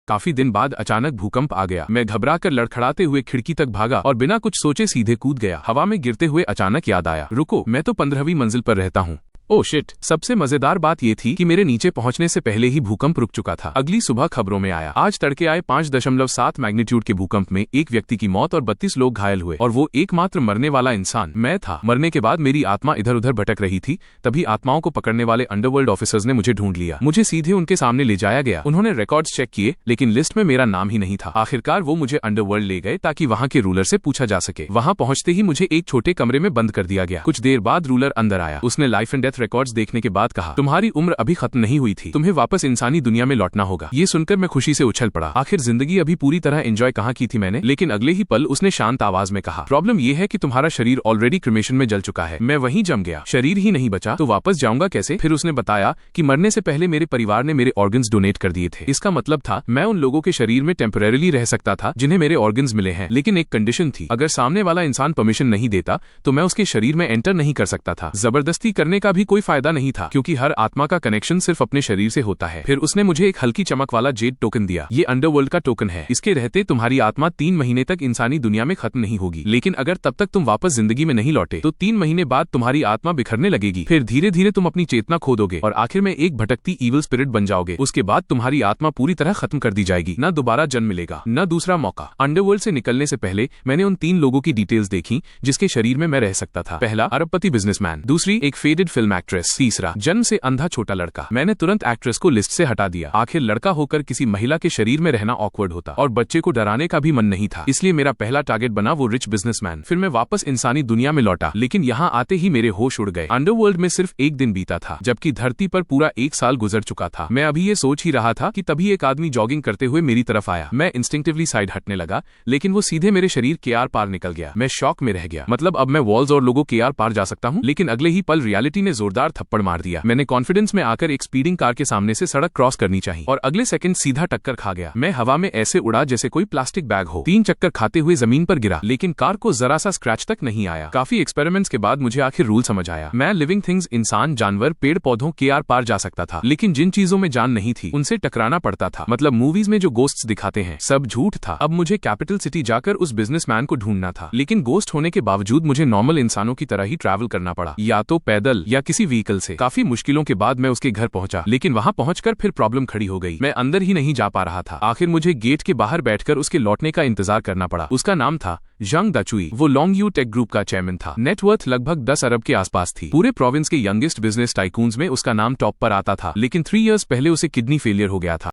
काफी दिन बाद अचानक भूकंप आ गया। मैं घबराकर लड़खड़ाते हुए खिड़की तक भागा और बिना कुछ सोचे सीधे कूद गया। हवा में गिरते हुए अचानक याद आया, रुको, मैं तो 15वीं मंजिल पर रहता हूँ। Oh shit. सबसे मजेदार बात यह थी कि मेरे नीचे पहुंचने से पहले ही भूकंप रुक चुका था। अगली सुबह खबरों में आया, आज तड़के आए 5.7 मैग्नीट्यूड के भूकंप में एक व्यक्ति की मौत और 32 लोग घायल हुए, और वो एकमात्र मरने वाला इंसान मैं था। मरने के बाद मेरी आत्मा इधर उधर भटक रही थी। तभी आत्माओं को पकड़ने वाले अंडरवर्ल्ड ऑफिसर्स ने मुझे ढूंढ लिया। मुझे सीधे उनके सामने ले जाया गया। उन्होंने रिकॉर्ड्स चेक किए, लेकिन लिस्ट में मेरा नाम ही नहीं था। आखिरकार वो मुझे अंडरवर्ल्ड ले गए ताकि वहाँ के रूलर से पूछा जा सके। वहाँ पहुंचते ही मुझे एक छोटे कमरे में बंद कर दिया गया। कुछ देर बाद रूलर अंदर आया। उसने लाइफ एंड डेथ रिकॉर्ड्स देखने के बाद कहा, तुम्हारी उम्र अभी खत्म नहीं हुई थी, तुम्हें वापस इंसानी दुनिया में लौटना होगा। ये सुनकर मैं खुशी से उछल पड़ा। आखिर जिंदगी अभी पूरी तरह एंजॉय कहाँ की थी मैंने। लेकिन अगले ही पल उसने शांत आवाज में कहा, प्रॉब्लम ये है कि तुम्हारा शरीर ऑलरेडी क्रिमेशन में जल चुका है। मैं वहीं जम गया। शरीर ही नहीं बचा तो वापस जाऊंगा कैसे। फिर उसने बताया कि मरने से पहले मेरे परिवार ने मेरे ऑर्गन्स डोनेट कर दिए थे। इसका मतलब था मैं उन लोगों के शरीर में टेम्परेरीली रह सकता था जिन्हें मेरे ऑर्गन्स मिले हैं। लेकिन एक कंडीशन थी, अगर सामने वाला इंसान परमिशन नहीं देता तो मैं उसके शरीर में एंटर नहीं कर सकता था। जबरदस्ती करने का भी कोई फायदा नहीं था, क्योंकि हर आत्मा का कनेक्शन सिर्फ अपने शरीर से होता है। फिर उसने मुझे एक हल्की चमक वाला जेड टोकन दिया। ये अंडरवर्ल्ड का टोकन है। इसके रहते तुम्हारी आत्मा 3 महीने तक इंसानी दुनिया में खत्म नहीं होगी। लेकिन अगर तब तक तुम वापस जिंदगी में नहीं लौटे तो 3 महीने बाद तुम्हारी आत्मा बिखरने लगेगी। फिर धीरे धीरे तुम अपनी चेतना खो दोगे और आखिर में एक भटकती ईविल स्पिरिट बन जाओगे। उसके बाद तुम्हारी आत्मा पूरी तरह खत्म कर दी जाएगी। न दोबारा जन्म मिलेगा, न दूसरा मौका। अंडरवर्ल्ड से निकलने से पहले मैंने उन 3 लोगों की डिटेल्स देखी जिसके शरीर में मैं रह सकता था। पहला अरबपति बिजनेसमैन, दूसरी एक फेडेड फिल्म एक्ट्रेस, तीसरा जन्म से अंधा छोटा लड़का। मैंने तुरंत एक्ट्रेस को लिस्ट से हटा दिया। आखिर लड़का होकर किसी महिला के शरीर में रहना ऑकवर्ड होता और बच्चे को डराने का भी मन नहीं था। इसलिए मेरा पहला टारगेट बना वो रिच बिजनेसमैन। फिर मैं वापस इंसानी दुनिया में लौटा, लेकिन यहाँ आते ही मेरे होश उड़ गए। अंडरवर्ल्ड में सिर्फ एक दिन बीता था, जबकि धरती पर पूरा 1 साल गुजर चुका था। मैं अभी ये सोच ही रहा था कि तभी एक आदमी जॉगिंग करते हुए मेरी तरफ आया। मैं इंस्टिंक्टिवली साइड हटने लगा, लेकिन वो सीधे मेरे शरीर के आर पार निकल गया। मैं शॉक में रह गया। मतलब अब मैं वॉल्स और लोगों के आर पार जा सकता हूँ। लेकिन अगले ही पल रियलिटी ने जोरदार थप्पड़ मार दिया। मैंने कॉन्फिडेंस में आकर एक स्पीडिंग कार के सामने से सड़क क्रॉस करनी चाहिए, और अगले सेकंड सीधा टक्कर खा गया। मैं हवा में ऐसे उड़ा जैसे कोई प्लास्टिक बैग हो। 3 चक्कर खाते हुए जमीन पर गिरा, लेकिन कार को जरा सा स्क्रैच तक नहीं आया। काफी एक्सपेरिमेंट्स के बाद मुझे आखिर रूल समझ आया। मैं लिविंग थिंग्स, इंसान, जानवर, पेड़ पौधों के आर पार जा सकता था, लेकिन जिन चीजों में जान नहीं थी उनसे टकराना पड़ता था। मतलब मूवीज में जो गोस्ट्स दिखाते हैं सब झूठ था। अब मुझे कैपिटल सिटी जाकर उस बिजनेसमैन को ढूंढना था, लेकिन गोस्ट होने के बावजूद मुझे नॉर्मल इंसानों की तरह ही ट्रैवल करना पड़ा, या तो पैदल या किसी व्हीकल से। काफी मुश्किलों के बाद मैं उसके घर पहुंचा, लेकिन वहां पहुंचकर फिर प्रॉब्लम खड़ी हो गई। मैं अंदर ही नहीं जा पा रहा था। आखिर मुझे गेट के बाहर बैठकर उसके लौटने का इंतजार करना पड़ा। उसका नाम था जंग दाचुई। वो लॉन्ग यू टेक ग्रुप का चेयरमैन था। नेटवर्थ लगभग 10 अरब के आसपास थी। पूरे प्रोविंस के यंगेस्ट बिजनेस टाइकून्स में उसका नाम टॉप पर आता था, लेकिन 3 इयर्स पहले उसे किडनी फेलियर हो गया था।